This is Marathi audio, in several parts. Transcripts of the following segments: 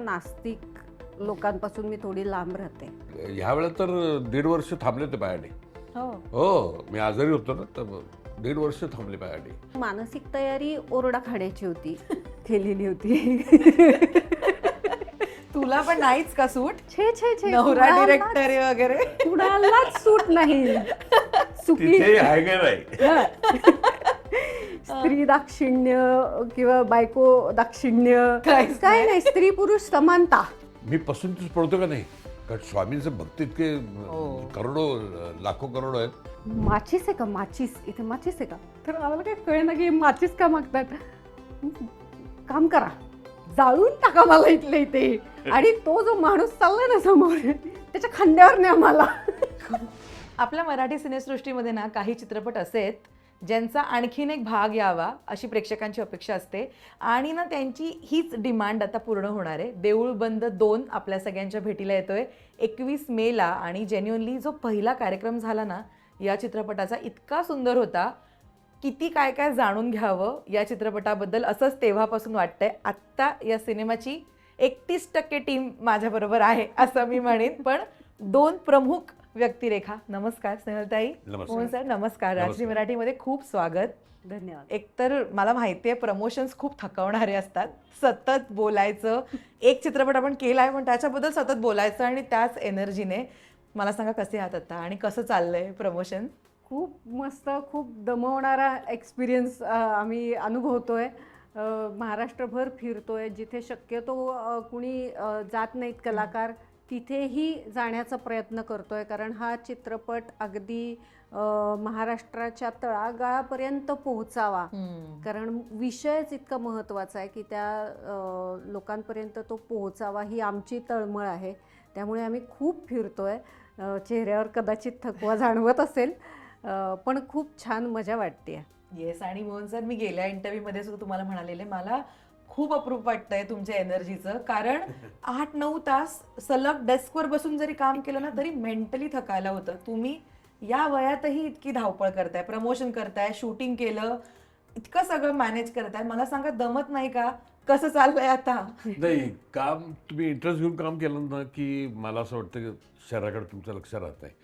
नास्तिक लोकांपासून मी थोडी लांब राहते. ह्या वेळेला तर 1.5 वर्ष थांबले ते पायाने. हो, मी आजारी होतो ना, तर 1.5 वर्ष थांबले पायाने. मानसिक तयारी ओरडा खाण्याची होती, केलेली होती. तुला पण नाहीच का सूट? छे छे छे, नवरा डिरेक्टर वगैरे कुणालाच सूट नाही. सुखी तिथे आहे का नाही? स्त्री दाक्षिण्य किंवा बायको दाक्षिण्य काहीच काय नाही, स्त्री पुरुष समानता. मी पसंतीच पडतो का नाही? कारण स्वामींचं भक्त इतके करोडो लाखो करोडो आहेत. माचीस आहे का? माचीस इथे माचीस आहे का? तर आम्हाला काय कळेना की माचीस का मागतात. काम करा, जाळून टाका मला इथले इथे. आणि तो जो माणूस चाललाय ना समोर, त्याच्या खांद्यावर न्या मला. आपल्या मराठी सिनेसृष्टीमध्ये ना काही चित्रपट असे आहेत ज्यांचा आणखीन एक भाग यावा अशी प्रेक्षकांची अपेक्षा असते आणि ना त्यांची हीच डिमांड आता पूर्ण होणार आहे. देऊळ बंद 2 आपल्या सगळ्यांच्या भेटीला येतोय 21 मेला आणि जेन्युअनली जो पहिला कार्यक्रम झाला ना या चित्रपटाचा इतका सुंदर होता. किती काय काय जाणून घ्यावं या चित्रपटाबद्दल असंच तेव्हापासून वाटतंय. आत्ता या सिनेमाची 31% टीम माझ्याबरोबर आहे असं मी म्हणेन. पण 2 प्रमुख व्यक्तिरेखा. नमस्कार स्नेहलताई. मोहन सर नमस्कार. राजश्री मराठीमध्ये खूप स्वागत. धन्यवाद. एकतर मला माहिती आहे प्रमोशन्स खूप थकवणारे असतात. सतत बोलायचं, एक चित्रपट आपण केला आहे पण त्याच्याबद्दल सतत बोलायचं आणि त्याच एनर्जीने. मला सांगा कसे आहात आता आणि कसं चाललंय प्रमोशन? खूप मस्त, खूप दमवणारा एक्सपिरियन्स आम्ही अनुभवतोय. महाराष्ट्रभर फिरतोय, जिथे शक्यतो कुणी जात नाहीत कलाकार तिथेही जाण्याचा प्रयत्न करतोय. कारण हा चित्रपट अगदी महाराष्ट्राच्या तळागाळापर्यंत पोहोचावा. कारण विषयच इतका महत्त्वाचा आहे की त्या लोकांपर्यंत तो पोहोचावा ही आमची तळमळ आहे. त्यामुळे आम्ही खूप फिरतोय. चेहऱ्यावर कदाचित थकवा जाणवत असेल, पण खूप छान मजा वाटते. येस. आणि मोहन सर मी गेल्या इंटरव्ह्यूमध्ये सुद्धा तुम्हाला म्हणालेले मला खूप अप्रूप वाटतंय तुमच्या एनर्जीचं. कारण 8-9 तास सलग डेस्कवर बसून जरी काम केलं ना तरी मेंटली थकायला होतं. तुम्ही या वयातही इतकी धावपळ करताय, प्रमोशन करताय, शूटिंग केलं, इतकं सगळं मॅनेज करताय. मला सांगा दमत नाही का? कसं चाललंय आता? नाही, काम तुम्ही इंटरेस्ट घेऊन काम केलं ना की मला असं वाटतं की शहराकडे तुमचं लक्ष राहत नाही.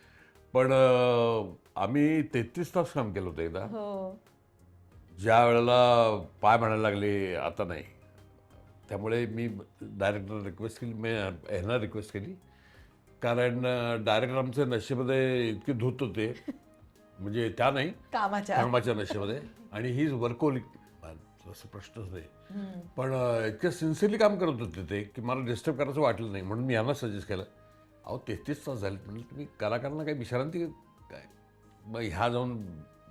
पण आम्ही 33 तास काम केलं होतं एकदा. ज्या वेळेला पाय म्हणायला लागले आता नाही, त्यामुळे मी डायरेक्टरला रिक्वेस्ट केली, मी ह्यांना रिक्वेस्ट केली. कारण डायरेक्टर आमच्या नशेमध्ये इतके धूत होते, म्हणजे त्या नाही कामाच्या नशेमध्ये. आणि ही वर्कहोलिक, असं प्रश्नच नाही. पण इतकं सिन्सिअरली काम करत होते ते की मला डिस्टर्ब करायचं वाटलं नाही. म्हणून मी यांना सजेस्ट केलं, अहो 33 तास झाले, म्हणजे तुम्ही कलाकारांना काही विश्रांती काय. मग ह्या जाऊन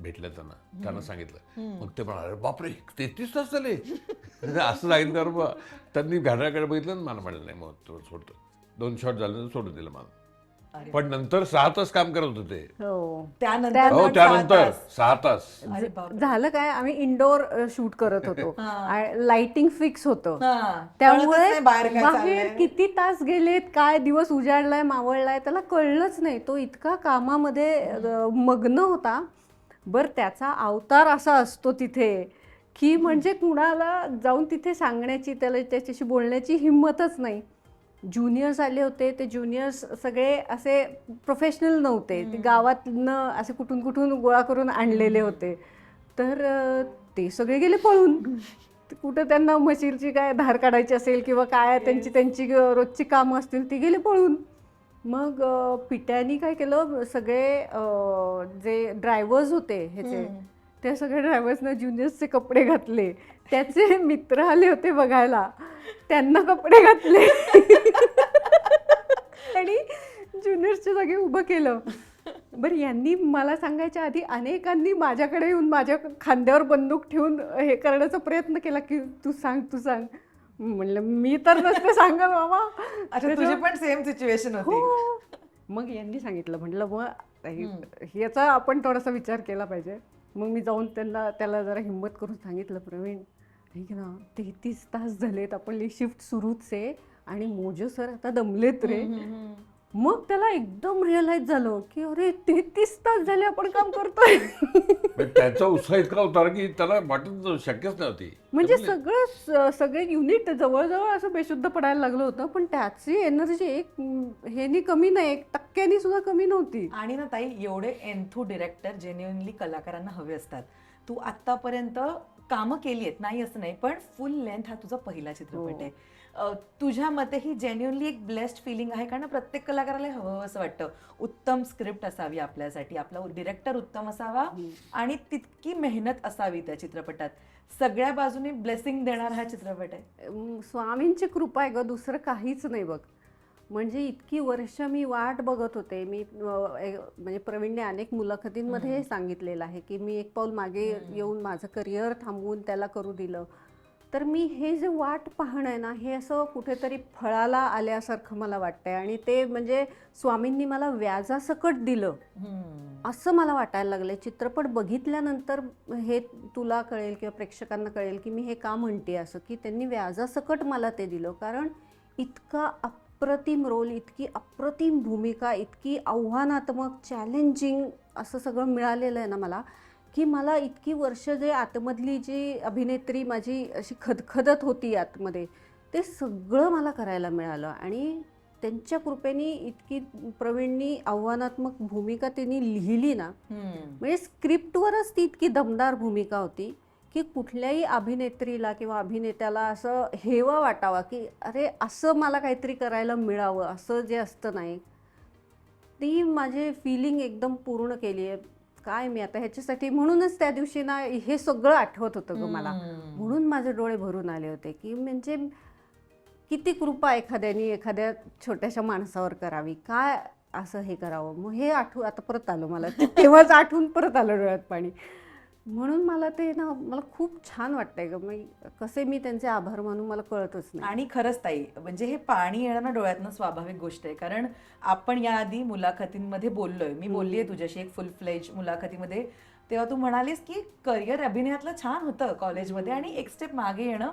भेटल्या त्यांना सांगितलं. मग ते म्हणाले बापरे 33 तास झाले असं सांगितल्यावर मग त्यांनी घड्याळाकडे बघितलं आणि मला म्हणाले नाही मग तो सोडतो. 2 शॉट झाले सोडून दिलं मला. पण नंतर 6 तास काम करत होते. त्यानंतर 6 तास झालं काय, आम्ही इंडोर शूट करत होतो. लाइटिंग फिक्स होतं, त्यामुळे बाहेर किती तास गेलेत, काय दिवस उजाडलाय मावळलाय त्याला कळलंच नाही. तो इतका कामामध्ये मग्न होता. बरं त्याचा अवतार असा असतो तिथे की म्हणजे कुणाला जाऊन तिथे सांगण्याची, त्याच्याशी बोलण्याची हिंमतच नाही. ज्युनियर्स आले होते, ते ज्युनियर्स सगळे असे प्रोफेशनल नव्हते. ते गावातनं असे कुठून कुठून गोळा करून आणलेले होते. तर ते सगळे गेले पळून. कुठं त्यांना म्हशीरची काय धार काढायची असेल किंवा काय त्यांची रोजची कामं असतील ती गेले पळून. मग पिट्यानी काय केलं, सगळे जे ड्रायव्हर्स होते ह्याचे, त्या सगळ्या ड्रायव्हर्सना ज्युनियर्सचे कपडे घातले. त्याचे मित्र आले होते बघायला, त्यांना कपडे घातले आणि ज्युनियर्सच्या जागी उभं केलं. बरं यांनी मला सांगायच्या आधी अनेकांनी माझ्याकडे येऊन माझ्या खांद्यावर बंदूक ठेवून हे करण्याचा प्रयत्न केला की तू सांग. म्हणलं मी तर नसते सांगा बाबा. तुझी पण सेम सिच्युएशन होती. मग यांनी सांगितलं, म्हटलं मग याचा आपण थोडासा विचार केला पाहिजे. मग मी जाऊन त्याला जरा हिंमत करून सांगितलं, प्रवीण ठीक ना 33 तास झालेत, आपली शिफ्ट सुरूच आहे आणि मोजो सर आता दमलेत रे. मग त्याला एकदम रिअलाइज झालं की अरे 33 तास झाले आपण काम करतोय. त्याचा उत्साह इतका होता की त्याला वाटत शक्यच नव्हती. म्हणजे सगळे युनिट जवळजवळ असं बेशुद्ध पडायला लागलं होतं, पण त्याची एनर्जी एक ह्यानी कमी नाही, 1% सुद्धा कमी नव्हती. आणि ना ताई, एवढे एन्थू डिरेक्टर जेन्युइनली कलाकारांना हवे असतात. तू आतापर्यंत कामं केली आहेत, नाही असं नाही, पण फुल लेंथ हा तुझा पहिला चित्रपट आहे. तुझ्या मते ही जेन्युइनली एक ब्लेस्ड फिलिंग आहे, कारण प्रत्येक कलाकाराला हवं असं वाटतं उत्तम स्क्रिप्ट असावी आपल्यासाठी, आपला डिरेक्टर उत्तम असावा आणि तितकी मेहनत असावी त्या चित्रपटात. सगळ्या बाजूने ब्लेसिंग देणारा हा चित्रपट आहे. स्वामींची कृपा आहे ग, दुसरं काहीच नाही बघ. म्हणजे इतकी वर्ष मी वाट बघत होते. मी म्हणजे प्रवीणने अनेक मुलाखतींमध्ये हे सांगितलेलं आहे की मी एक पाऊल मागे येऊन माझं करिअर थांबवून त्याला करू दिलं. तर मी हे जे वाट पाहणं आहे ना, हे असं कुठेतरी फळाला आल्यासारखं मला वाटतंय. आणि ते म्हणजे स्वामींनी मला व्याजासकट दिलं असं मला वाटायला लागलंय. चित्रपट बघितल्यानंतर हे तुला कळेल किंवा प्रेक्षकांना कळेल की मी हे का म्हणते असं, की त्यांनी व्याजासकट मला ते दिलं. कारण इतका अप्रतिम रोल, इतकी अप्रतिम भूमिका, इतकी आव्हानात्मक, चॅलेंजिंग असं सगळं मिळालेलं आहे ना मला, की मला इतकी वर्ष जे आतमधली जी अभिनेत्री माझी अशी खदखदत होती आतमध्ये, ते सगळं मला करायला मिळालं. आणि त्यांच्या कृपेने इतकी प्रवीणनी आव्हानात्मक भूमिका त्यांनी लिहिली ना, म्हणजे स्क्रिप्टवरच ती इतकी दमदार भूमिका होती की कुठल्याही अभिनेत्रीला किंवा अभिनेत्याला असं हेवा वाटावा की अरे असं मला काहीतरी करायला मिळावं, असं जे असतं नाही, ती माझे फिलिंग एकदम पूर्ण केली आहे. काय मी आता ह्याच्यासाठी, म्हणूनच त्या दिवशी ना हे सगळं आठवत होतं ग मला, म्हणून माझे डोळे भरून आले होते की म्हणजे किती कृपा एखाद्याने एखाद्या छोट्याशा माणसावर करावी, काय असं हे करावं. मग हे आता परत आलं मला, तेव्हाच आठवून परत आलं डोळ्यात पाणी. म्हणून मला ते ना, मला खूप छान वाटतंय ग. मग कसे मी त्यांचे आभार मानू मला कळतच नाही. आणि खरंच ताई, म्हणजे हे पाणी येणं ना डोळ्यातनं स्वाभाविक गोष्ट आहे. कारण आपण याआधी मुलाखतींमध्ये बोललोय, मी बोलली आहे तुझ्याशी एक फुल फ्लेज मुलाखतीमध्ये, तेव्हा तू म्हणालीस की करिअर अभिनयातलं छान होतं कॉलेजमध्ये आणि एक स्टेप मागे येणं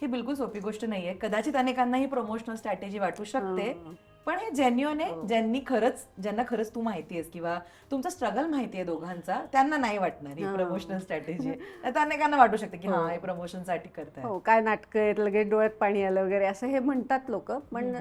ही बिलकुल सोपी गोष्ट नाहीये. कदाचित अनेकांना ही प्रमोशनल स्ट्रॅटेजी वाटू शकते, पण हे जेन्युइन आहे. ज्यांना खरंच तू माहिती आहेस किंवा तुमचा स्ट्रगल माहिती आहे दोघांचा, त्यांना नाही वाटणार ही प्रमोशनल स्ट्रॅटेजी आहे. तर अनेकांना वाटू शकते की हा हे प्रमोशनसाठी करताय. हो, काय नाटकं आहेत, लगेच डोळ्यात पाणी आलं वगैरे असं हे म्हणतात लोक. पण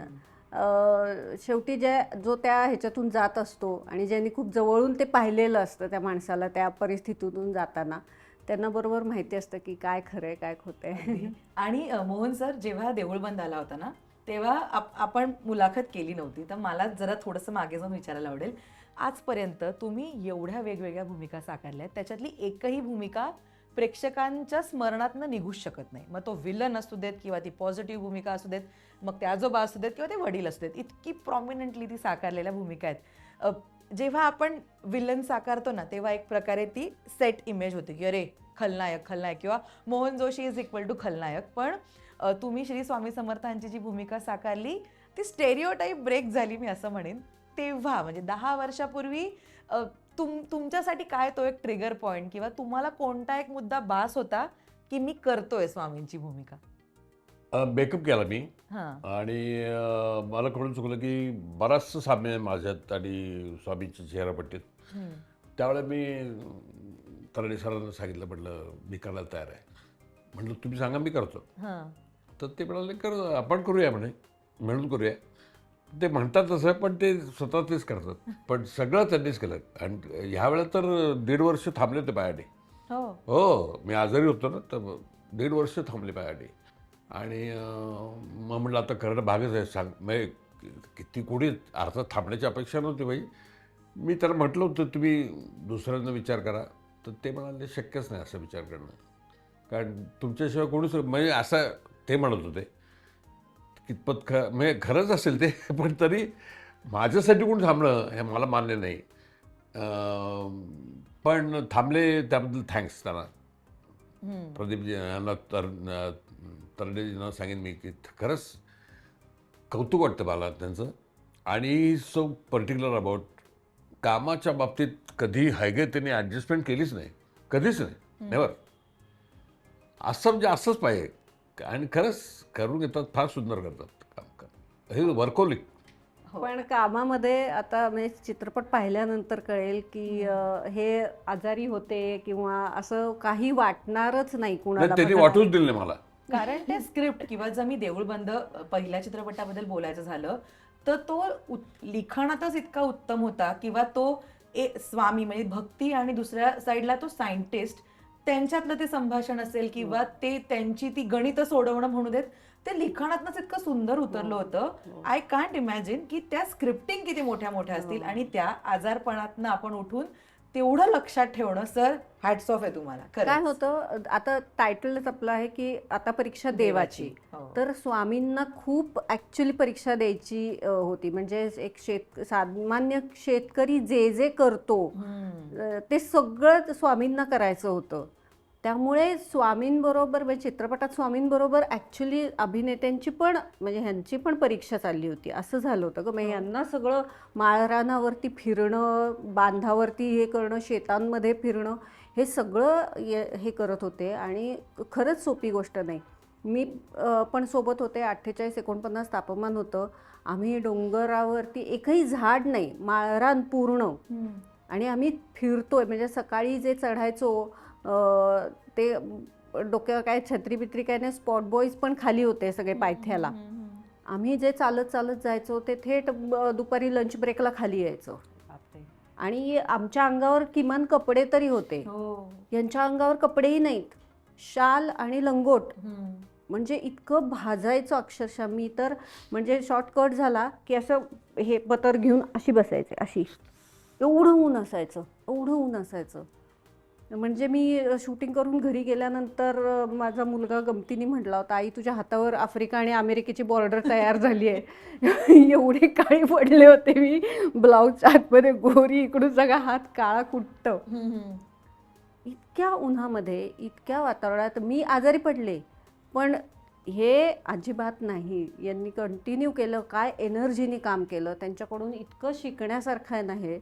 शेवटी जो त्या ह्याच्यातून जात असतो आणि ज्यांनी खूप जवळून ते पाहिलेलं असतं त्या माणसाला त्या परिस्थितीतून जाताना, त्यांना बरोबर माहिती असतं की काय खरंय काय खोटंय. आणि मोहन सर, जेव्हा देऊळ बंद आला होता ना, तेव्हा आपण मुलाखत केली नव्हती, तर मला जरा थोडंसं मागे जाऊन विचारायला आवडेल, आजपर्यंत तुम्ही एवढ्या वेगवेगळ्या भूमिका साकारल्या, त्याच्यातली एकही भूमिका प्रेक्षकांच्या स्मरणातनं निघूच शकत नाही. मग तो विलन असू देत किंवा ती पॉझिटिव्ह भूमिका असू देत, मग ते आजोबा असू देत किंवा ते वडील असू देत, इतकी प्रॉमिनंटली ती साकारलेल्या भूमिका आहेत. जेव्हा आपण विलन साकारतो ना, तेव्हा एक प्रकारे ती सेट इमेज होते की अरे खलनायक किंवा Mohan Joshi is equal to खलनायक. पण तुम्ही श्री स्वामी समर्थांची जी भूमिका साकारली, ती स्टेरिओटाईप ब्रेक झाली मी असं म्हणेन. तेव्हा म्हणजे 10 वर्षापूर्वी तुमच्यासाठी काय तो एक ट्रिगर पॉइंट किंवा तुम्हाला कोणता एक मुद्दा बास होता की मी करतोय स्वामींची भूमिका? मेकअप केला मी आणि मला कळून चुकलं की बराचसं साम्य आहे माझ्यात आणि स्वामीच्या चेहरापट्टीत. त्यावेळेला मी तरणे सरांना सांगितलं, म्हटलं मी करायला तयार आहे. म्हटलं तुम्ही सांगा मी करतो. तर ते म्हणाले आपण करूया म्हणे, मिळून करूया. ते म्हणतात तसं, पण ते स्वतः तेच करतात. पण सगळं त्यांनीच केलं. आणि ह्यावेळेला तर 1.5 वर्ष थांबले होते पायाने. हो, मी आजारी होतो ना, तर 1.5 वर्ष थांबले पायाने. आणि मग म्हटलं आता करणं भागच आहे. म्हणजे किती कोणी अर्थात थांबण्याची अपेक्षा नव्हती बाई. मी त्याला म्हटलं होतं तुम्ही दुसऱ्यांना विचार करा, तर ते म्हणाले शक्यच नाही असं विचार करणं, कारण तुमच्याशिवाय कोणीच, म्हणजे असं ते म्हणत होते. कितपत म्हणजे खरंच असेल ते, पण तरी माझ्यासाठी कोण थांबलं हे मला मान्य नाही. पण थांबले त्याबद्दल थँक्स त्यांना. प्रदीपजी यांना तरडेजींना सांगेन मी की खरंच कौतुक वाटतं मला त्यांचं. आणि सो पर्टिक्युलर अबाउट कामाच्या बाबतीत कधी हायगे त्यांनी ॲडजस्टमेंट केलीच नाही, कधीच नाही, नेवर. असं म्हणजे असंच पाहिजे. आणि खरंच करून घेतात, फार सुंदर करतात काम. हे वर्कोलिक. पण कामामध्ये आता म्हणजे चित्रपट पाहिल्यानंतर कळेल की हे आजारी होते किंवा असं काही वाटणारच नाही कुणाला. त्यांनी वाटूच दिलं नाही मला. कारण ते स्क्रिप्ट किंवा जर मी देऊळ बंद पहिल्या चित्रपटाबद्दल बोलायचं झालं तर तो लिखाणातच इतका उत्तम होता किंवा तो स्वामी म्हणजे भक्ती आणि दुसऱ्या साईडला तो सायंटिस्ट त्यांच्यातलं ते संभाषण असेल किंवा ते त्यांची ती गणित सोडवणं म्हणू देत, ते लिखाणातनंच इतकं सुंदर उतरलं होतं. आय कांट इमॅजिन की त्या स्क्रिप्टिंग किती मोठ्या मोठ्या असतील आणि त्या आजारपणातनं आपण उठून तेवढं लक्षात ठेवणं. सर हॅट्स ऑफ आहे तुम्हाला. काय होतं आता टायटलच आपलं आहे की आता परीक्षा देवाची. तर स्वामींना खूप ऍक्च्युली परीक्षा द्यायची होती. म्हणजे एक सामान्य शेतकरी जे जे करतो ते सगळं स्वामींना करायचं होतं. त्यामुळे स्वामींबरोबर म्हणजे चित्रपटात स्वामींबरोबर ऍक्च्युली अभिनेत्यांची पण म्हणजे ह्यांची पण परीक्षा चालली होती. असं झालं होतं ग. म्हणजे यांना सगळं माळरानावरती फिरणं, बांधावरती हे करणं, शेतांमध्ये फिरणं, हे सगळं हे करत होते आणि खरंच सोपी गोष्ट नाही. मी पण सोबत होते. 48-49 तापमान होतं. आम्ही डोंगरावरती एकही झाड नाही, माळरान पूर्ण, आणि आम्ही फिरतोय. म्हणजे सकाळी जे चढायचो ते डोक्यावर काय छत्री बित्री काय नाही, स्पॉट बॉईज पण खाली होते सगळे पायथ्याला. आम्ही जे चालत चालत जायचो ते थेट दुपारी लंच ब्रेकला खाली यायचो. आणि आमच्या अंगावर किमान कपडे तरी होते, यांच्या अंगावर कपडेही नाहीत, शाल आणि लंगोट. म्हणजे इतकं भाजायचं अक्षरशः. मी तर म्हणजे शॉर्टकट झाला की असं हे पतर घेऊन अशी बसायचे, अशी. एवढं ऊन असायचं, एवढं ऊन असायचं. म्हणजे मी शूटिंग करून घरी गेल्यानंतर माझा मुलगा गमतीने म्हटला होता, आई तुझ्या हातावर आफ्रिका आणि अमेरिकेची बॉर्डर तयार झाली आहे. एवढे काळे पडले होते मी. ब्लाऊजच्या आतमध्ये गोरी, इकडून सगळा हात काळा कुट्ट. इतक्या उन्हामध्ये, इतक्या वातावरणात मी आजारी पडले. पण हे अजिबात नाही, यांनी कंटिन्यू केलं. काय एनर्जीने काम केलं. त्यांच्याकडून इतकं शिकण्यासारखं नाही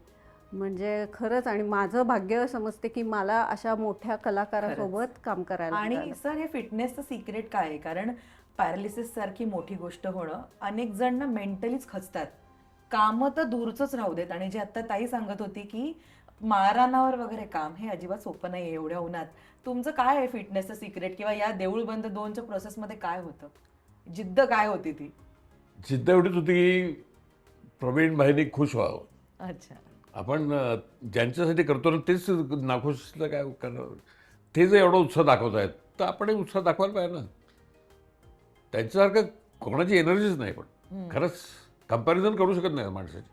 म्हणजे खरंच. आणि माझं भाग्य समजते की मला अशा मोठ्या कलाकारासोबत काम करायला. आणि सर हे फिटनेसचं सिक्रेट काय आहे? कारण पॅरालिसिस सारखी मोठी गोष्ट होणं, अनेक जण ना मेंटलीच खचतात. कामं तर दूरच राहू देत. आणि जे आता ताई सांगत होती की माळरानावर वगैरे काम, हे अजिबात सोपं नाही एवढ्या उन्हात. तुमचं काय आहे फिटनेसचं सिक्रेट? किंवा या देऊळ बंद 2च्या प्रोसेसमध्ये काय होतं? जिद्द काय होती ती? जिद्द एवढीच होती की प्रवीण भाईंनी खुश व्हावं. अच्छा. आपण ज्यांच्यासाठी करतो ना तेच नाखुशला काय करणार. ते जर एवढा उत्साह दाखवत आहेत तर आपणही उत्साह दाखवायला पाहिजे ना. त्यांच्यासारखं कोणाची एनर्जीच नाही. पण खरंच कंपॅरिझन करू शकत नाही माणसाची.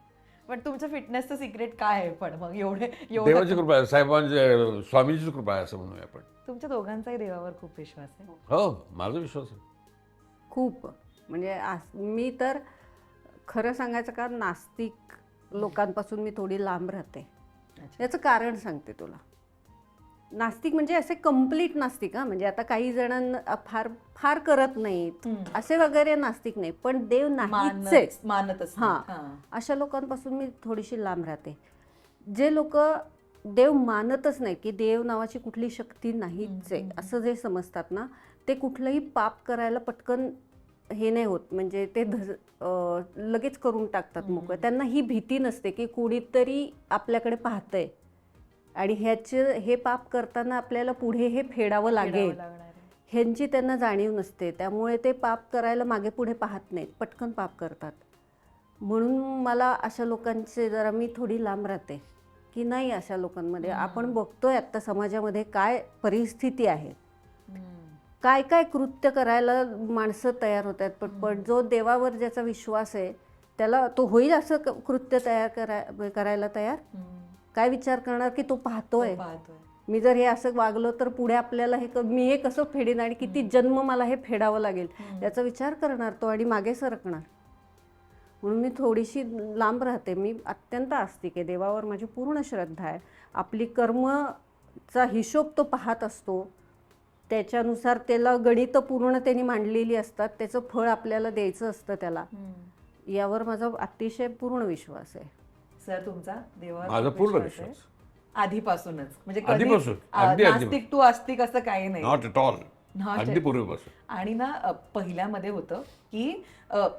पण तुमचं फिटनेसचं सिक्रेट काय आहे? पण मग एवढे देवाची कृपा आहे, साहेबांची, स्वामींची कृपा आहे असं म्हणूया आपण. तुमच्या दोघांचाही देवावर खूप विश्वास आहे. हो, माझा विश्वास आहे खूप. म्हणजे मी तर खरं सांगायचं का, नास्तिक लोकांपासून मी थोडी लांब राहते. याचं कारण सांगते तुला. नास्तिक म्हणजे असे कम्प्लीट नास्तिक, हा म्हणजे आता काही जणांना फार फार करत नाहीत असे वगैरे नास्तिक नाही, पण देव नाहीच मानतच. हां, अशा लोकांपासून मी थोडीशी लांब राहते. जे लोक देव मानतच नाही, की देव नावाची कुठली शक्ती नाहीच आहे असं जे समजतात ना, ते कुठलंही पाप करायला पटकन हे नाही होत. म्हणजे ते लगेच करून टाकतात मोकळं. त्यांना ही भीती नसते की कुणीतरी आपल्याकडे पाहतंय आणि हे पाप करताना आपल्याला पुढे हे फेडावं लागेल, ह्यांची त्यांना जाणीव नसते. त्यामुळे ते पाप करायला मागे पुढे पाहत नाहीत, पटकन पाप करतात. म्हणून मला अशा लोकांचे जरा मी थोडी लांब राहते की नाही. अशा लोकांमध्ये आपण बघतोय आत्ता समाजामध्ये काय परिस्थिती आहे, काय काय कृत्य करायला माणसं तयार होत आहेत. पण जो देवावर ज्याचा विश्वास आहे त्याला तो होईल असं कृत्य करायला तयार. काय विचार करणार की तो पाहतोय. मी जर हे असं वागलो तर पुढे आपल्याला मी हे कसं फेडीन आणि किती जन्म मला हे फेडावं लागेल याचा विचार करणार तो आणि मागे सरकणार. म्हणून मी थोडीशी लांब राहते. मी अत्यंत आस्तिक आहे. देवावर माझी पूर्ण श्रद्धा आहे. आपली कर्मचा हिशोब तो पाहत असतो. त्याच्यानुसार त्याला गणितं पूर्ण त्यांनी मांडलेली असतात. त्याचं फळ आपल्याला द्यायचं असतं त्याला. यावर माझा अतिशय पूर्ण विश्वास आहे. सर तुमचा देवावर माझा पूर्ण विश्वास आधीपासूनच? म्हणजे आधीपासून नास्तिक तू आस्तिक असं काही नाही. Not at all. अगदी पूर्वीपासून. आणि ना पहिल्यामध्ये होतं की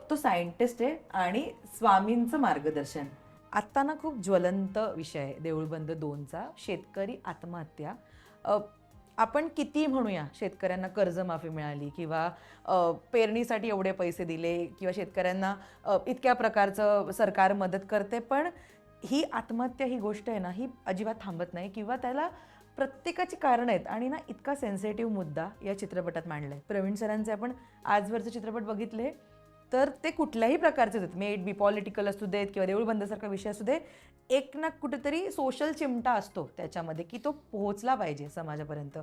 तो सायंटिस्ट आहे आणि स्वामींचं मार्गदर्शन. आत्ता ना खूप ज्वलंत विषय आहे देऊळबंद 2चा, शेतकरी आत्महत्या. आपण किती म्हणूया शेतकऱ्यांना कर्जमाफी मिळाली किंवा पेरणीसाठी एवढे पैसे दिले किंवा शेतकऱ्यांना इतक्या प्रकारचं सरकार मदत करते, पण ही आत्महत्या ही गोष्ट आहे ना, ही अजिबात थांबत नाही किंवा त्याला प्रत्येकाची कारणं आहेत. आणि ना इतका सेन्सिटिव्ह मुद्दा या चित्रपटात मांडला आहे. प्रवीण सरांचे आपण आजवरचे चित्रपट बघितले तर ते कुठल्याही प्रकारचे आहेत, मे इट बी पॉलिटिकल असू देत किंवा देऊळबंदसारखा विषय असू दे, एक ना कुठेतरी सोशल चिमटा असतो त्याच्यामध्ये की तो पोहोचला पाहिजे समाजापर्यंत.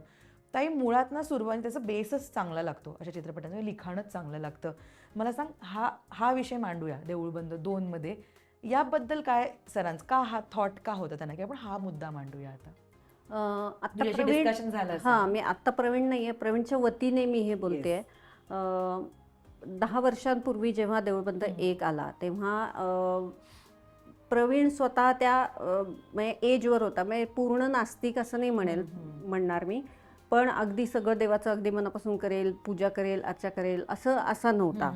ताई, मुळात ना सुरुवात त्याचा बेसच चांगला लागतो अशा चित्रपटांचं, लिखाणच चांगलं लागतं. मला सांग, हा विषय मांडूया देऊळबंद 2मध्ये, याबद्दल काय सरांचं का हा थॉट का होता त्यांना की आपण हा मुद्दा मांडूया आता? आता डिस्कशन झालं असेल. हां, मी आत्ता प्रवीण नाहीये, प्रवीणच्या वतीने मी हे बोलते. 10 वर्षांपूर्वी जेव्हा देऊळबंद 1 आला तेव्हा प्रवीण स्वतः त्या एजवर होता. म्हणजे पूर्ण नास्तिक असं नाही म्हणणार मी, पण अगदी सगळं देवाचं अगदी मनापासून करेल, पूजा करेल, अर्चा करेल असा नव्हता.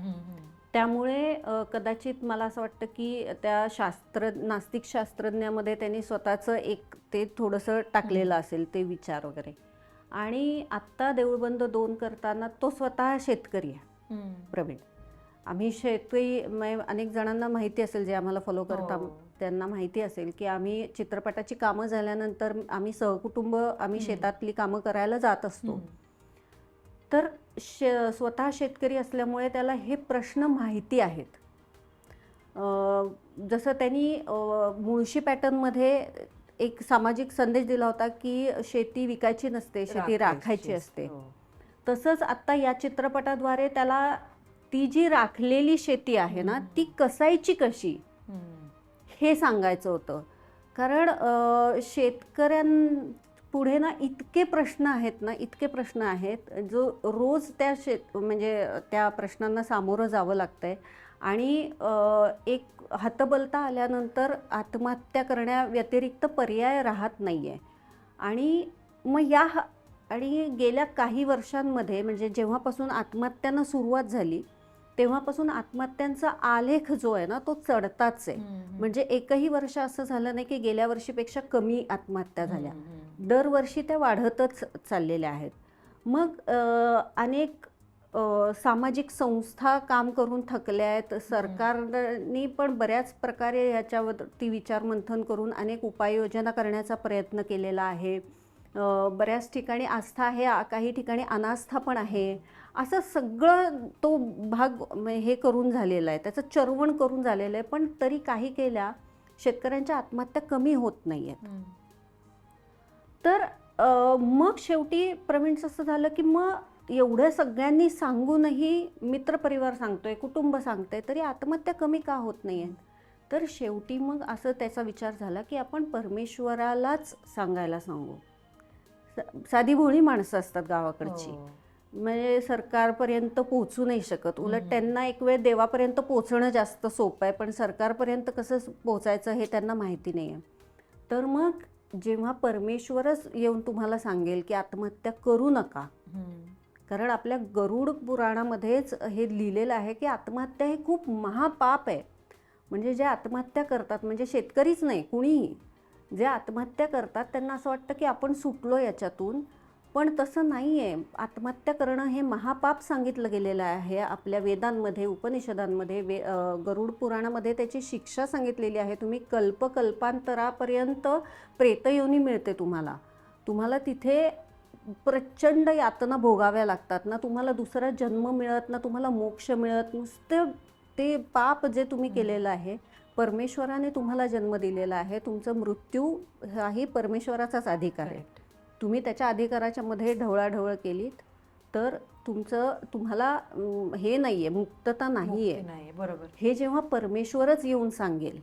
त्यामुळे कदाचित मला असं वाटतं की त्या नास्तिक शास्त्रज्ञामध्ये त्यांनी स्वतःचं एक ते थोडंसं टाकलेलं असेल ते विचार वगैरे. आणि आत्ता देऊळबंद 2 करताना तो स्वतः शेतकरी आहे प्रवीण. आम्ही शेतकरी, अनेक जणांना माहिती असेल, जे आम्हाला फॉलो करतात त्यांना माहिती असेल की आम्ही चित्रपटाची कामं झाल्यानंतर आम्ही सहकुटुंब आम्ही शेतातली कामं करायला जात असतो. तर स्वतः शेतकरी असल्यामुळे त्याला हे प्रश्न माहिती आहेत. जसं त्यांनी मुळशी पॅटर्नमध्ये एक सामाजिक संदेश दिला होता की शेती विकायची नसते, शेती राखायची असते. तसंच आत्ता या चित्रपटाद्वारे त्याला ती जी राखलेली शेती आहे ना ती कसायची कशी हे सांगायचं होतं. कारण शेतकऱ्यांपुढे ना इतके प्रश्न आहेत जो रोज त्या म्हणजे त्या प्रश्नांना सामोरं जावं लागतंय. आणि एक हतबलता आल्यानंतर आत्महत्या करण्याव्यतिरिक्त पर्याय राहत नाही आहे. आणि मग आणि गेल्या काही वर्षांमध्ये, म्हणजे जेव्हापासून आत्महत्यांना सुरुवात झाली तेव्हापासून आत्महत्यांचा आलेख जो आहे ना तो चढताच आहे. म्हणजे एकही वर्ष असं झालं नाही की गेल्या वर्षीपेक्षा कमी आत्महत्या झाल्या, दरवर्षी त्या वाढतच चाललेल्या आहेत. मग अनेक सामाजिक संस्था काम करून थकल्या आहेत. सरकारने पण बऱ्याच प्रकारे ह्याच्यावरती विचारमंथन करून अनेक उपाययोजना करण्याचा प्रयत्न केलेला आहे. बऱ्याच ठिकाणी आस्था आहे, काही ठिकाणी अनास्था पण आहे. असं सगळं तो भाग हे करून झालेला आहे, त्याचं चर्वण करून झालेलं आहे. पण तरी काही केल्या शेतकऱ्यांच्या आत्महत्या कमी होत नाही आहेत. तर मग शेवटी प्रवीणचं असं झालं की मग एवढं सगळ्यांनी सांगूनही मित्रपरिवार सांगतोय, कुटुंब सांगतंय, तरी आत्महत्या कमी का होत नाही आहेत. तर शेवटी मग असं त्याचा विचार झाला की आपण परमेश्वरालाच सांगायला सांगू. साधी भोळी माणसं असतात गावाकडची, म्हणजे सरकारपर्यंत पोहोचू नाही शकत. उलट त्यांना एक वेळ देवापर्यंत पोहोचणं जास्त सोपं आहे, पण सरकारपर्यंत कसं पोहोचायचं हे त्यांना माहिती नाही आहे. तर मग जेव्हा परमेश्वरच येऊन तुम्हाला सांगेल की आत्महत्या करू नका, कारण आपल्या गरुड पुराणामध्येच हे लिहिलेलं आहे की आत्महत्या हे खूप महापाप आहे. म्हणजे जे आत्महत्या करतात, म्हणजे शेतकरीच नाही कुणीही, जे आत्महत्या करतात त्यांना असं वाटतं की आपण सुटलो याच्यातून, पण तसं नाही आहे. आत्महत्या करणं हे महापाप सांगितलं गेलेलं आहे आपल्या वेदांमध्ये, उपनिषदांमध्ये. गरुड पुराणामध्ये त्याची शिक्षा सांगितलेली आहे. तुम्ही कल्पकल्पांतरापर्यंत प्रेतयोनी मिळते तुम्हाला तिथे प्रचंड यातना भोगाव्या लागतात ना, तुम्हाला दुसरा जन्म मिळत ना, तुम्हाला मोक्ष मिळत. नुसतं ते पाप जे तुम्ही केलेलं आहे, परमेश्वराने तुम्हाला जन्म दिलेला आहे. तुमचं मृत्यू हाही परमेश्वराचाच अधिकार आहे. तुम्ही त्याच्या अधिकाराच्या मध्ये ढवळाढवळ केलीत तर तुम्हाला हे नाहीये, मुक्तता नाहीये. बरोबर. हे जेव्हा परमेश्वरच येऊन सांगेल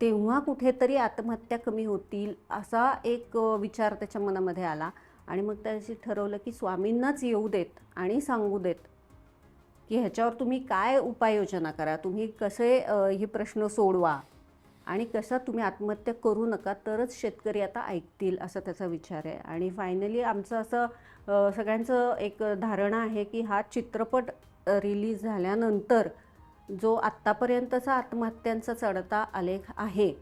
तेव्हा कुठेतरी आत्महत्या कमी होतील असा एक विचार त्याच्या मनामध्ये आला. आणि मग त्याशी ठरवलं की स्वामींनाच येऊ देत आणि सांगू देत की ह्याच्यावर तुम्ही काय उपाययोजना करा, तुम्ही कसे हे प्रश्न सोडवा. आणि कसा तुम्ही आत्महत्या करू नका तरच शेतकरी आता ऐकतील असा त्याचा विचार आहे. आणि फायनली आमचं असं सगळ्यांचं एक धारणा आहे की हा चित्रपट रिलीज झाल्यानंतर जो आत्तापर्यंतचा आत्महत्यांचा चढता आलेख आहे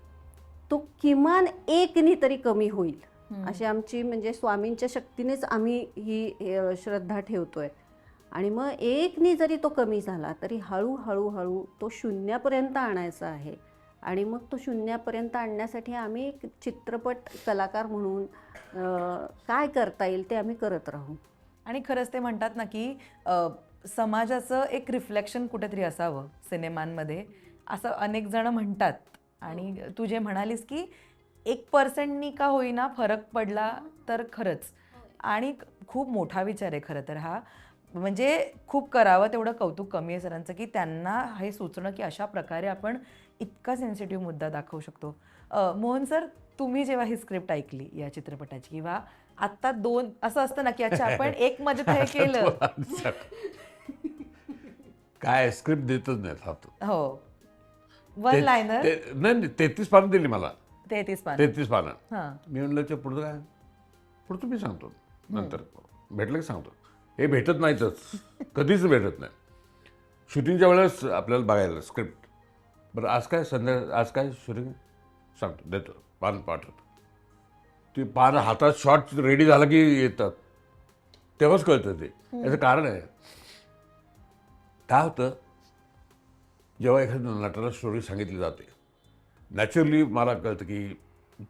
तो किमान एकनी तरी कमी होईल अशी आमची म्हणजे स्वामींच्या शक्तीनेच आम्ही ही श्रद्धा ठेवतोय. आणि मग एकनी जरी तो कमी झाला तरी हळूहळू तो शून्यापर्यंत आणायचा आहे. आणि मग तो शून्यापर्यंत आणण्यासाठी आम्ही एक चित्रपट कलाकार म्हणून काय करता येईल ते आम्ही करत राहू. आणि खरंच ते म्हणतात ना की समाजाचं एक रिफ्लेक्शन कुठेतरी असावं सिनेमांमध्ये, असं अनेक जण म्हणतात. आणि तू जे म्हणालीस की 1% का होईना फरक पडला तर खरंच, आणि खूप मोठा विचार आहे खरं तर हा. म्हणजे खूप करावं तेवढं कौतुक कमी आहे सरांचं की त्यांना हे सुचणं की अशा प्रकारे आपण इतका सेन्सिटिव्ह मुद्दा दाखवू शकतो. मोहन सर, तुम्ही जेव्हा ही स्क्रिप्ट ऐकली या चित्रपटाची, किंवा आत्ता 2 असं असतं ना की अच्छा आपण 1 मध्ये हे केलं, काय स्क्रिप्ट देतच नाही हातात. हो, वन लायनर नाही 33 पानं दिली मला. 33 पान. 33 पानं. हां, मी म्हणलं ते पुढचं काय, पुढचं मी सांगतो नंतर, भेटलं की सांगतो. हे भेटत नाहीतच, कधीच भेटत नाही. शूटिंगच्या वेळेस आपल्याला बघायला स्क्रिप्ट, बरं आज काय आज काय शूटिंग सांगतो, देतो पान पाठवतो. ती पान हातात शॉट रेडी झाला की येतात, तेव्हाच कळतं ते. याचं कारण आहे काय होतं, जेव्हा एखाद्या नटाला स्टोरी सांगितली जाते नॅचरली मला कळतं की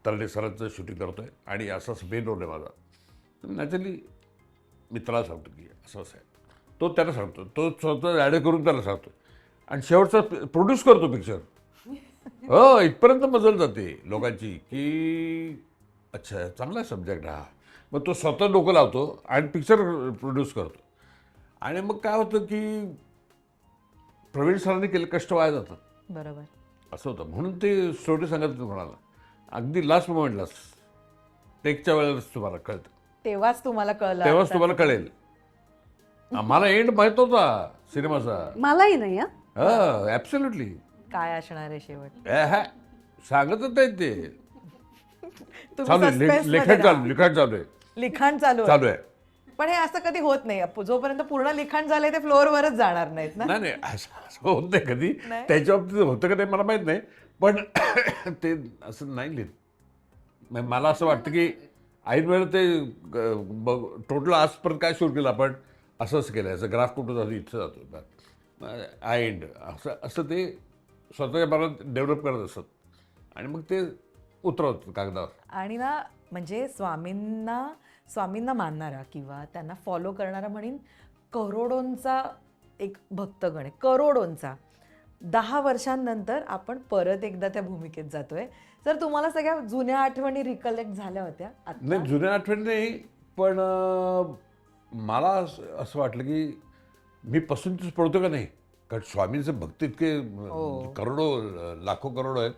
तरडे सरांचं शूटिंग करतो आहे आणि असाच मेन रोल आहे माझा. नॅचरली मित्राला सांगतो की असं असं आहे, तो त्याला सांगतो, तो स्वतः ॲड करून त्याला सांगतो आणि शेवटचा प्रोड्यूस करतो पिक्चर. हो, इथपर्यंत मजल जाते लोकांची की अच्छा चांगला सब्जेक्ट हा. मग तो स्वतः डोकं लावतो आणि पिक्चर प्रोड्यूस करतो. आणि मग काय होतं की प्रवीण सरांनी केले कष्ट वाया जातात. बरोबर. असं होतं, म्हणून ते स्टोरी सांगत होतं कोणाला, अगदी लास्ट मोमेंटलाच टेकच्या वेळेलाच तुम्हाला कळतं, तेव्हाच तुम्हाला कळलं. तेव्हाच तुम्हाला कळेल. आम्हाला एंड माहित होता सिनेमाचा. मलाही नाही. ॲब्सोल्युटली काय असणार आहे शेवट, सांगतच नाही ते. तुम्ही चालू आहे suspense मध्ये लिखाण, राहा. लिखाण चालू आहे, लिखाण चालू आहे. चालू आहे. पण हे असं कधी होत नाही, जोपर्यंत पूर्ण लिखाण झालंय ते फ्लोअरवरच जाणार नाहीत ना. नाही असं होत नाही कधी. नाही? त्याच्या बाबतीत होतं का नाही मला माहित नाही, पण ते असं नाही लिहित. मला असं वाटतं की ऐन वेळेला ते टोटल आजपर्यंत काय सुरू केलं आपण, असंच केलं, याचं ग्राफ कुठं जातो इथं जातो, आय एंड असं असं ते स्वतःच्या मनात डेव्हलप करत असत आणि मग ते उतरवतात कागदावर. आणि ना म्हणजे स्वामींना मानणारा किंवा त्यांना फॉलो करणारा म्हणेन करोडोंचा एक भक्तगण आहे, करोडोंचा. 10 वर्षांनंतर आपण परत एकदा त्या भूमिकेत जातोय. तर तुम्हाला सगळ्या जुन्या आठवणी रिकलेक्ट झाल्या होत्या आता? नाही, जुन्या आठवणी नाही, पण मला असं वाटलं की मी पसंतीच पडतो का नाही, कारण स्वामींचं भक्त इतके करोडो लाखो करोडो आहेत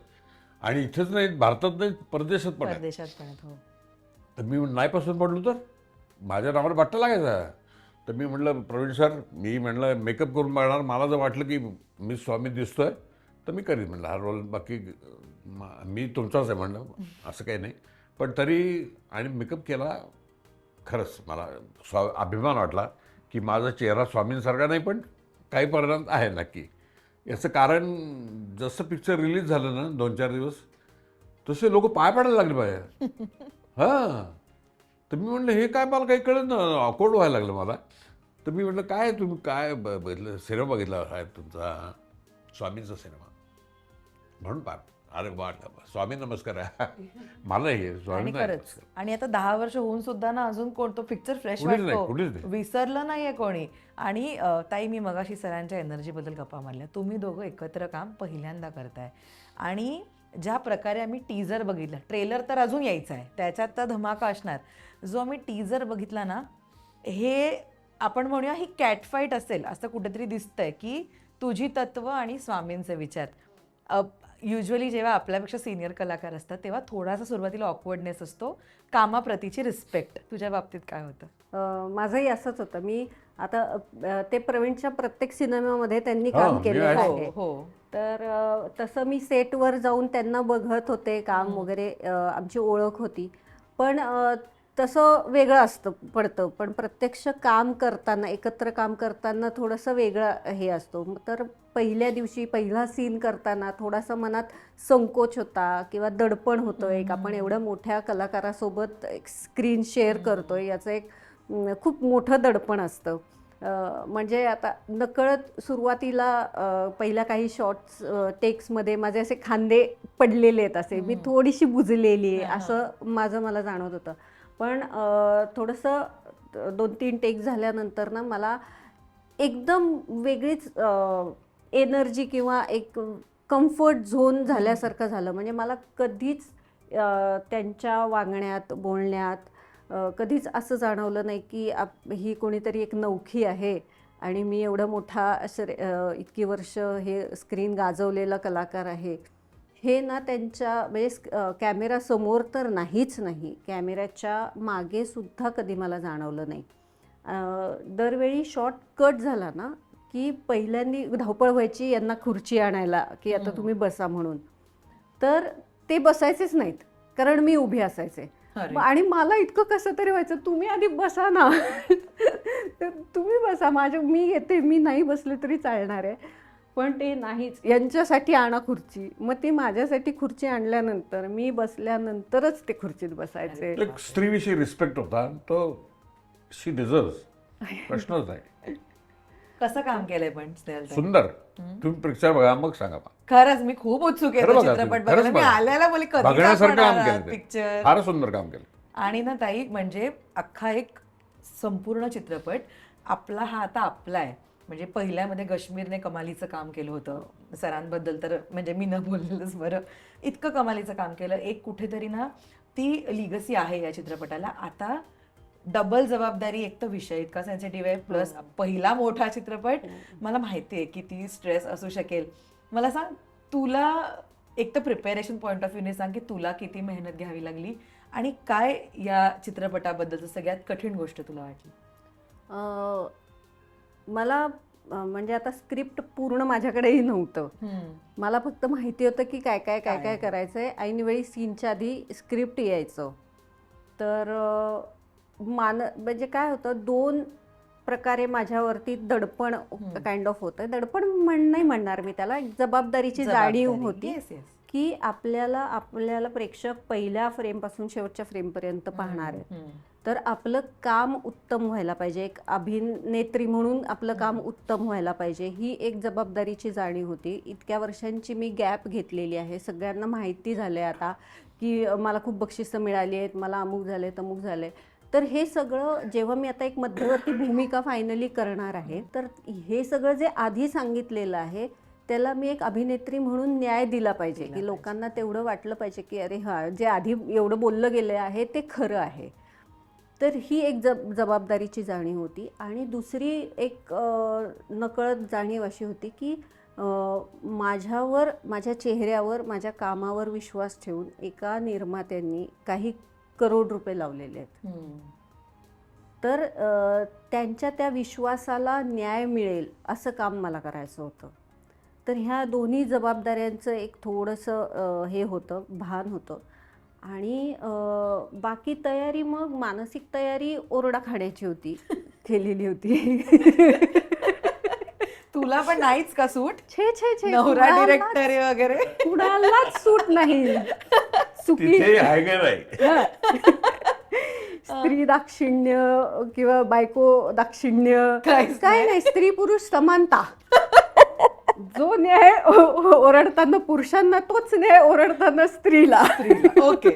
आणि इथेच नाहीत, भारतात नाहीत, परदेशात पण आहेत. परदेशात पण आहेत. हो. तर मी नाही पसंत पडलो तर माझ्या नावाला बट्टा लागायचा. तर मी म्हटलं प्रवीण सर, मी म्हटलं मेकअप करून बघणार, मला जर वाटलं की मी स्वामी दिसतोय तर मी करीन म्हटलं हा रोल, बाकी मी तुमचाच आहे म्हणलं, असं काही नाही. पण तरी आणि मेकअप केला, खरंच मला अभिमान वाटला की माझा चेहरा स्वामींसारखा नाही पण काही परिणाम आहे नक्की. याचं कारण जसं पिक्चर रिलीज झालं ना 2-4 दिवस तसे लोक पाय पडायला लागले पाहिजे. हां, तर मी म्हटलं हे काय, मला काही कळत ना, ऑकवर्ड व्हायला लागलं मला. तर मी म्हटलं काय तुम्ही काय बघितलं, सिनेमा बघितला आहे तुमचा स्वामींचा सिनेमा म्हणून पाय, अरे वाटलं स्वामी नमस्कार आहे मला हे स्वामी. खरंच. आणि आता 10 वर्ष होऊन सुद्धा ना अजून कोणतो पिक्चर फ्रेश कुठेच नाही, वाटतो, कुठेच नाही. विसरलं नाहीये कोणी. आणि ताई, मी मगाशी सरांच्या एनर्जीबद्दल गप्पा मारल्या. तुम्ही दोघं एकत्र काम पहिल्यांदा करताय आणि ज्या प्रकारे आम्ही टीजर बघितला, ट्रेलर तर अजून यायचा आहे, त्याच्यात तर धमाका असणार. जो आम्ही टीजर बघितला ना, हे आपण म्हणूया ही कॅटफाईट असेल असं कुठेतरी दिसतंय की तुझी तत्व आणि स्वामींचे विचार. युजली जेव्हा आपल्यापेक्षा सिनियर कलाकार असतात तेव्हा थोडासा सुरुवातीला ऑकवर्डनेस असतो, कामाप्रतीची रिस्पेक्ट. तुझ्या बाबतीत काय होतं? माझंही असंच होतं. मी आता ते प्रवीणच्या प्रत्येक सिनेमामध्ये त्यांनी काम मी केलेलं आहे. आहे. हो. तर तसं मी सेटवर जाऊन त्यांना बघत होते काम वगैरे, आमची ओळख होती. पण तसं वेगळं पडतं. पण प्रत्यक्ष काम करताना, एकत्र काम करताना थोडंसं वेगळं हे असतो. तर पहिल्या दिवशी पहिला सीन करताना थोडासा मनात संकोच होता किंवा दडपण होतं. एक आपण एवढ्या मोठ्या कलाकारासोबत एक स्क्रीन शेअर करतोय याचं एक खूप मोठं दडपण असतं. म्हणजे आता नकळत सुरुवातीला पहिल्या काही शॉर्ट्स टेक्समध्ये माझे असे खांदे पडलेले आहेत, असे मी थोडीशी बुजलेली आहे असं माझं मला जाणवत होतं. पण थोडंसं 2-3 टेक झाल्यानंतर ना मला एकदम वेगळीच एनर्जी किंवा एक कम्फर्ट झोन झाल्यासारखं झालं. म्हणजे मला कधीच त्यांच्या वागण्यात, बोलण्यात कधीच असं जाणवलं नाही की ही कोणीतरी एक नवखी आहे आणि मी एवढं मोठा इतकी वर्ष हे स्क्रीन गाजवलेला कलाकार आहे. हे ना त्यांच्या म्हणजे कॅमेरासमोर तर नाहीच नाही, कॅमेऱ्याच्या मागे सुद्धा कधी मला जाणवलं नाही. दरवेळी शॉट कट झाला ना की पहिल्यांदी धावपळ व्हायची यांना खुर्ची आणायला की आता तुम्ही बसा म्हणून. तर ते बसायचेच नाहीत, कारण मी उभी असायचे. आणि मला इतकं कसं तरी व्हायचं, तुम्ही आधी बसा ना. तुम्ही बसा, मी येते, मी नाही बसले तरी चालणार आहे. पण ते नाहीच, यांच्यासाठी आणा खुर्ची. मग ते माझ्यासाठी खुर्ची आणल्यानंतर मी बसल्यानंतरच ते खुर्चीत बसायचे. एक स्त्रीविषयी रिस्पेक्ट होता तो, शी डिझर्व्स, प्रश्नच नाही. कसं काम केलंय पण स्नेहल ताई? सुंदर. तुम्ही पिक्चर बघा मग सांगा. खरंच मी खूप उत्सुक आहे खरं तो बघा चित्रपट तुम्ही, बघायला. खरंच मी बघा. आल्याला बोली कधी बघण्यासारखं काम केलं ते. पिक्चर फार सुंदर काम केलं. आणि ना ताई, म्हणजे अख्खा एक संपूर्ण चित्रपट आपला हा आता आपला आहे. म्हणजे पहिल्यामध्ये कश्मीरने कमालीचं काम केलं होतं, सरांबद्दल तर म्हणजे मी न बोललेलंच बरं. इतकं कमालीचं काम केलं. एक कुठेतरी ना ती लिगसी आहे या चित्रपटाला. आता डबल जबाबदारी, एक तर विषय इतका सेन्सिटिव्ह आहे, प्लस पहिला मोठा चित्रपट. मला माहिती आहे किती स्ट्रेस असू शकेल. मला सांग, तुला एक तर प्रिपेरेशन पॉईंट ऑफ व्ह्यूने सांग की तुला किती मेहनत घ्यावी लागली आणि काय या चित्रपटाबद्दलचं सगळ्यात कठीण गोष्ट तुला वाटली? मला म्हणजे आता स्क्रिप्ट पूर्ण माझ्याकडेही नव्हतं. मला फक्त माहिती होतं की काय काय काय काय करायचं आहे. ऐनवेळी सीनच्या आधी स्क्रिप्ट यायचं. तर म्हणजे काय होतं, 2 प्रकारे माझ्यावरती दडपण काइंड ऑफ होतं. दडपण नाही म्हणणार मी त्याला, एक जबाबदारीची जाणीव होती की आपल्याला प्रेक्षक पहिल्या फ्रेमपासून शेवटच्या फ्रेमपर्यंत पाहणार आहेत. तर आपलं काम उत्तम व्हायला पाहिजे, एक अभिनेत्री म्हणून आपलं काम उत्तम व्हायला पाहिजे, ही एक जबाबदारीची जाणीव होती. इतक्या वर्षांची मी गॅप घेतलेली आहे. सगळ्यांना माहिती झालं आहे आता की मला खूप बक्षिसं मिळाली आहेत, मला अमुक झाले तमुक झाले. तर हे सगळं जेव्हा मी आता एक मध्यवर्ती भूमिका फायनली करणार आहे, तर हे सगळं जे आधी सांगितलेलं आहे त्याला मी एक अभिनेत्री म्हणून न्याय दिला पाहिजे की लोकांना तेवढं वाटलं पाहिजे की अरे हां, जे आधी एवढं बोललं गेलं आहे ते खरं आहे. तर ही एक जबाबदारीची जाणीव होती. आणि दुसरी एक नकळत जाणीव अशी होती की माझ्यावर, माझ्या चेहऱ्यावर, माझ्या कामावर विश्वास ठेवून एका निर्मात्यांनी काही करोड रुपये लावलेले आहेत. तर त्यांच्या त्या विश्वासाला न्याय मिळेल असं काम मला करायचं होतं. तर ह्या दोन्ही जबाबदाऱ्यांचं एक थोडंसं हे होतं, भान होतं. आणि बाकी तयारी, मग मानसिक तयारी ओरडा खाण्याची होती, केलेली होती. तुला पण नाहीच का सूट? छे छे छे, नवरा डिरेक्टर वगैरे कुणालाच सूट नाही. तिथे आहे का नाही? स्त्री दाक्षिण्य किंवा बायको दाक्षिण्य काय नाही, स्त्री पुरुष समानता. जो न्याय ओरडताना पुरुषांना, तोच न्याय ओरडताना स्त्रीला. ओके.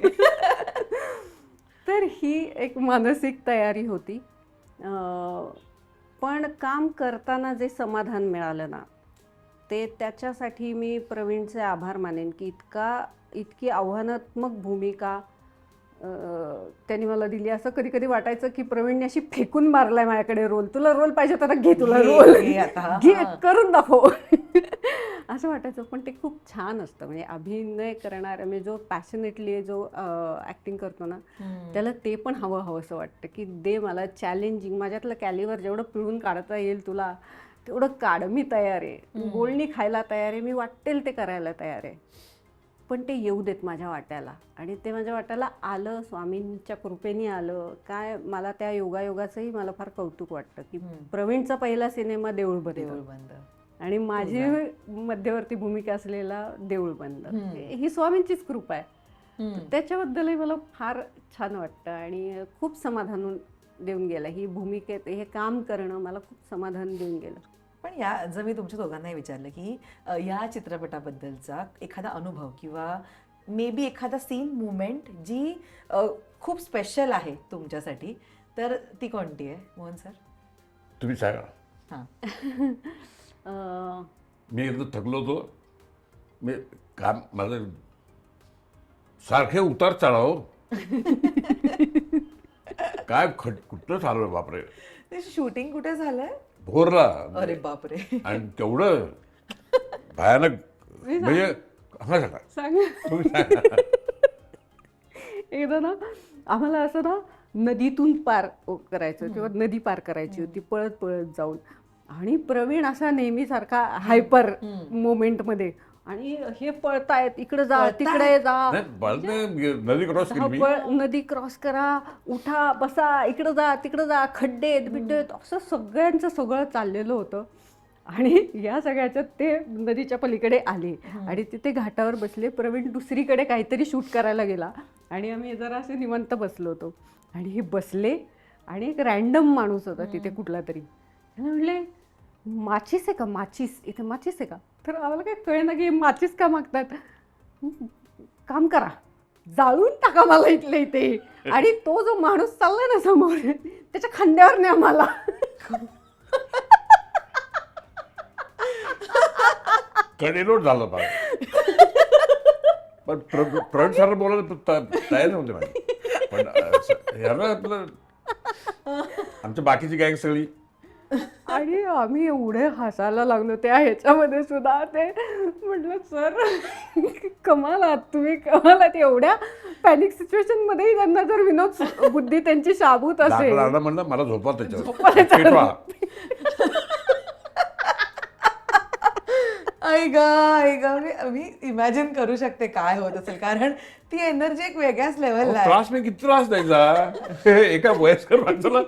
तर ही एक मानसिक तयारी होती. पण काम करताना जे समाधान मिळालं ना, ते त्याच्यासाठी मी प्रवीणचे आभार मानेन की इतकी आव्हानात्मक भूमिका त्यांनी मला दिली. असं कधी कधी वाटायचं की प्रवीणने अशी फेकून मारलाय माझ्याकडे रोल, तुला रोल पाहिजे तर घे, तुला रोल घे, करून दाखव. असं वाटायचं. पण ते खूप छान असतं, म्हणजे अभिनय करणारा म्हणजे जो पॅशनेटली जो ॲक्टिंग करतो ना, त्याला ते पण हवं असं वाटतं की दे मला चॅलेंजिंग, माझ्यातलं कॅलिबर जेवढं पिळून काढता येईल तुला तेवढं काढ, मी तयार आहे, बोलणी खायला तयार आहे, मी वाटेल ते करायला तयार आहे, पण ते येऊ देत माझ्या वाट्याला. आणि ते माझ्या वाट्याला आलं, स्वामींच्या कृपेने आलं. काय मला त्या योगायोगाचंही मला फार कौतुक वाटतं की प्रवीणचा पहिला सिनेमा देऊळ बंद आणि माझी मध्यवर्ती भूमिका असलेला देऊळ बंद, ही स्वामींचीच कृपा आहे. त्याच्याबद्दलही मला फार छान वाटतं आणि खूप समाधान देऊन गेलं. ही भूमिकेत हे काम करणं मला खूप समाधान देऊन गेलं. पण या जर मी तुमच्या दोघांनाही विचारलं की या चित्रपटाबद्दलचा एखादा अनुभव किंवा मे बी एखादा सीन मुवमेंट जी खूप स्पेशल आहे तुमच्यासाठी, तर ती कोणती आहे मोहन सर? तुम्ही सांगा. अं, मी एकदा थकलो होतो. मी काम माझं सारखे उतार चढाव काय कुठलं चालू बापरे. ते शूटिंग कुठे झालंय? भोरला. अरे बापरे. आणि तेवढं भयानक म्हणजे हा सांगा. तुम्ही सांगा. एकदा ना आम्हाला असं ना नदीतून पार करायचं किंवा नदी पार करायची होती पळत पळत जाऊन, आणि प्रवीण असा नेहमीसारखा हायपर मोमेंटमध्ये, आणि हे पळतायत इकडे जा तिकडे जा, नदी क्रॉस केली. नदी क्रॉस करा, उठा बसा, इकडे जा तिकडे जा, खड्डे बिड्डे, असं सगळ्यांचं सगळं चाललेलं होतं. आणि या सगळ्याच्यात ते नदीच्या पलीकडे आले आणि तिथे घाटावर बसले. प्रवीण दुसरीकडे काहीतरी शूट करायला गेला आणि आम्ही जरा असे निवांत बसलो होतो. आणि हे बसले आणि एक रॅन्डम माणूस होता तिथे कुठला तरी, त्याने म्हणले माचीस आहे का, माचीस, इथे माचीस आहे का? तर आम्हाला काय कळेना की माचीस का मागतात. काम करा, जाळून टाका मला इथले इथे. आणि तो जो माणूस चाललाय ना समोर, त्याच्या खांद्यावर न्या मला. कडेलोट झालं पाहिजे. पण प्रवीण सर बोलायला तयार नव्हते माझी. पण ह्याला आपलं आमच्या बाकीची गँग सगळी, आणि आम्ही एवढे हसायला लागलो त्या ह्याच्यामध्ये सुद्धा. ते म्हटलं सर कमाल आहात तुम्ही, कमाल आहात. एवढ्या पॅनिक सिच्युएशन मध्येही त्यांना जर विनोद बुद्धी त्यांची शाबूत असेल. म्हणलं मला झोपा त्याच्यावर. मी इमॅजिन करू शकते काय होत असेल, कारण ती एनर्जी एक वेगळ्याच लेवलला आहे. त्रास मी किती त्रास द्यायचा एका वयस्कर माणसाला.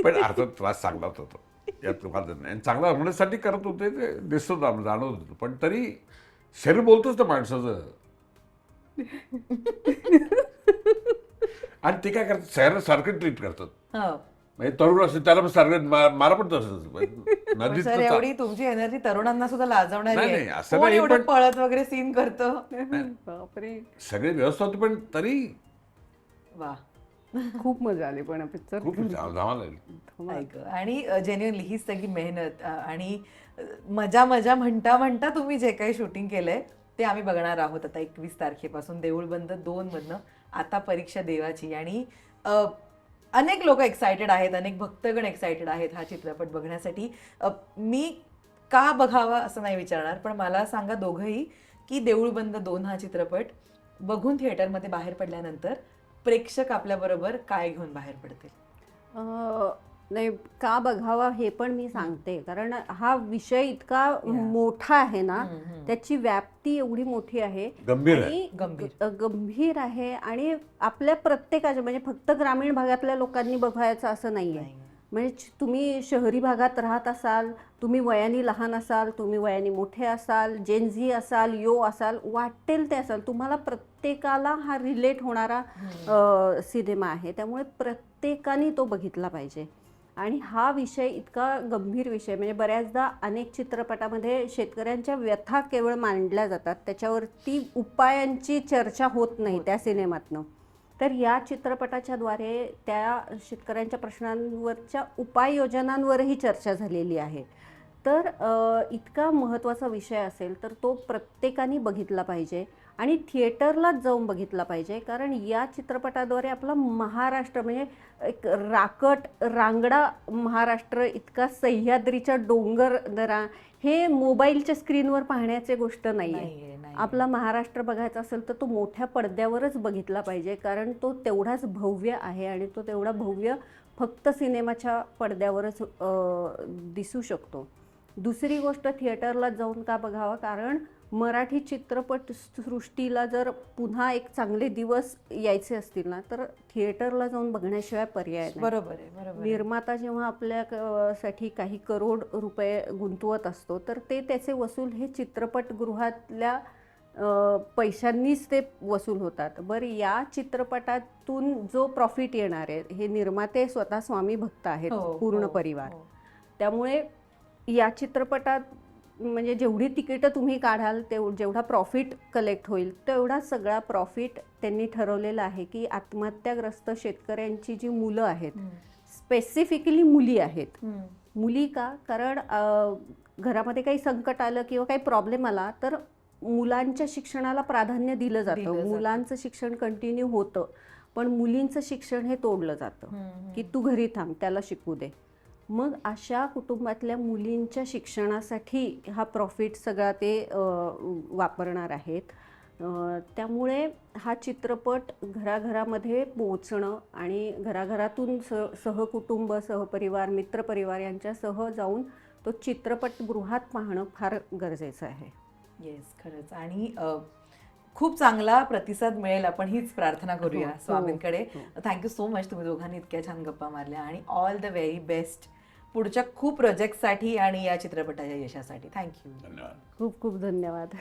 पण आता त्रास चांगलाच होतो, यात तुम्हाला नाही. चांगला होण्यासाठी करत होते ते दिसत जाणवत होतं. पण तरी शरीर बोलतोच ना माणसाचं. आणि ते काय करतात, शहरात सारखं ट्रीट करतात. म्हणजे तरुण असते त्याला पण सारखं मारा पण तसंच. नदीत सर एवढी तुमची एनर्जी तरुणांना सुद्धा लाजवणारी नाही, आहे. असं कोण नाही, एवढं पण- पळत वगैरे सीन करतं. बापरे, सगळे व्यवस्था होती. पण तरी वा, खूप मजा आली. पण पिक्चर खूप धावायला लागली. ऐक. आणि जेन्युअनली ही सगळी मेहनत आणि मजा मजा म्हणता म्हणता तुम्ही जे काही शूटिंग केलंय ते आम्ही बघणार आहोत आता 21 तारखेपासून देऊळ बंद 2 मधनं. आता परीक्षा देवाची. आणि अनेक लोक एक्सायटेड आहेत, अनेक भक्तगण एक्सायटेड आहेत हा चित्रपट बघण्यासाठी. मी का बघावा असं नाही विचारणार, पण मला सांगा दोघंही की देऊळ बंद 2 हा चित्रपट बघून थिएटरमध्ये बाहेर पडल्यानंतर प्रेक्षक आपल्याबरोबर काय घेऊन बाहेर पडतील? नाही, का बघावा हे पण मी सांगते, कारण हा विषय इतका मोठा आहे ना, त्याची व्याप्ती एवढी मोठी आहे, गंभीर आणि गंभीर आहे. आणि आपल्या प्रत्येकाच्या, म्हणजे फक्त ग्रामीण भागातल्या लोकांनी बघायचं असं नाहीये. म्हणजे तुम्ही शहरी भागात राहत असाल, तुम्ही वयाने लहान असाल, तुम्ही वयाने मोठे असाल, जेनझी असाल, यो असाल, वाटेल ते असाल, तुम्हाला प्रत्येकाला हा रिलेट होणारा सिनेमा आहे. त्यामुळे प्रत्येकाने तो बघितला पाहिजे. आणि हा विषय इतका गंभीर विषय, म्हणजे बऱ्याचदा अनेक चित्रपटामध्ये शेतकऱ्यांच्या व्यथा केवळ मांडल्या जातात, त्याच्यावरती उपायांची चर्चा होत नाही त्या सिनेमातनं. तर या चित्रपटाच्या द्वारे त्या शेतकऱ्यांच्या प्रश्नांवरच्या उपाययोजनांवरही चर्चा झालेली आहे. तर इतका महत्त्वाचा विषय असेल तर तो प्रत्येकाने बघितला पाहिजे आणि थिएटरलाच जाऊन बघितला पाहिजे. कारण या चित्रपटाद्वारे आपला महाराष्ट्र म्हणजे एक रांगडा महाराष्ट्र, इतका सह्याद्रीच्या डोंगर दरा, हे मोबाईलच्या स्क्रीनवर पाहण्याची गोष्ट नाही आहे. आपला महाराष्ट्र बघायचा असेल तर तो मोठ्या पडद्यावरच बघितला पाहिजे. कारण तो तेवढाच भव्य आहे आणि तो तेवढा भव्य फक्त सिनेमाच्या पडद्यावरच दिसू शकतो. दुसरी गोष्ट, थिएटरला जाऊन का बघावा? कारण मराठी चित्रपट सृष्टीला जर पुन्हा एक चांगले दिवस यायचे असतील ना, तर थिएटरला जाऊन बघण्याशिवाय पर्याय नाही. बरोबर आहे, बरोबर. निर्माता जेव्हा आपल्या साठी काही करोड रुपये गुंतवत असतो, तर ते त्याचे वसूल हे चित्रपटगृहातल्या पैशांनीच ते वसूल होतात. बरं, या चित्रपटातून जो प्रॉफिट येणार आहे, हे निर्माते स्वतः स्वामी भक्त आहेत, पूर्ण परिवार. त्यामुळे या चित्रपटात म्हणजे जेवढी तिकीटं तुम्ही काढाल जेवढा प्रॉफिट कलेक्ट होईल, तेवढा सगळा प्रॉफिट त्यांनी ठरवलेला आहे की आत्महत्याग्रस्त शेतकऱ्यांची जी मुलं आहेत, स्पेसिफिकली मुली आहेत. मुली का? कारण घरामध्ये काही संकट आलं किंवा काही प्रॉब्लेम आला तर मुलांच्या शिक्षणाला प्राधान्य दिलं जातं. मुलांचं शिक्षण कंटिन्यू होतं, पण मुलींचं शिक्षण हे तोडलं जातं की तू घरी थांब, त्याला शिकू दे. मग अशा कुटुंबातल्या मुलींच्या शिक्षणासाठी हा प्रॉफिट सगळा ते वापरणार आहेत. त्यामुळे हा चित्रपट घराघरामध्ये पोहोचणं आणि घराघरातून सहकुटुंब, सहपरिवार, मित्रपरिवार यांच्यासह जाऊन तो चित्रपटगृहात पाहणं फार गरजेचं आहे. येस, खरंच. आणि खूप चांगला प्रतिसाद मिळेल, आपण हीच प्रार्थना करूया स्वामींकडे. थँक्यू सो मच, तुम्ही दोघांनी इतक्या छान गप्पा मारल्या आणि ऑल द व्हेरी बेस्ट पुढच्या खूप प्रोजेक्टसाठी आणि या चित्रपटाच्या यशासाठी. थँक्यू. धन्यवाद. खूप खूप धन्यवाद.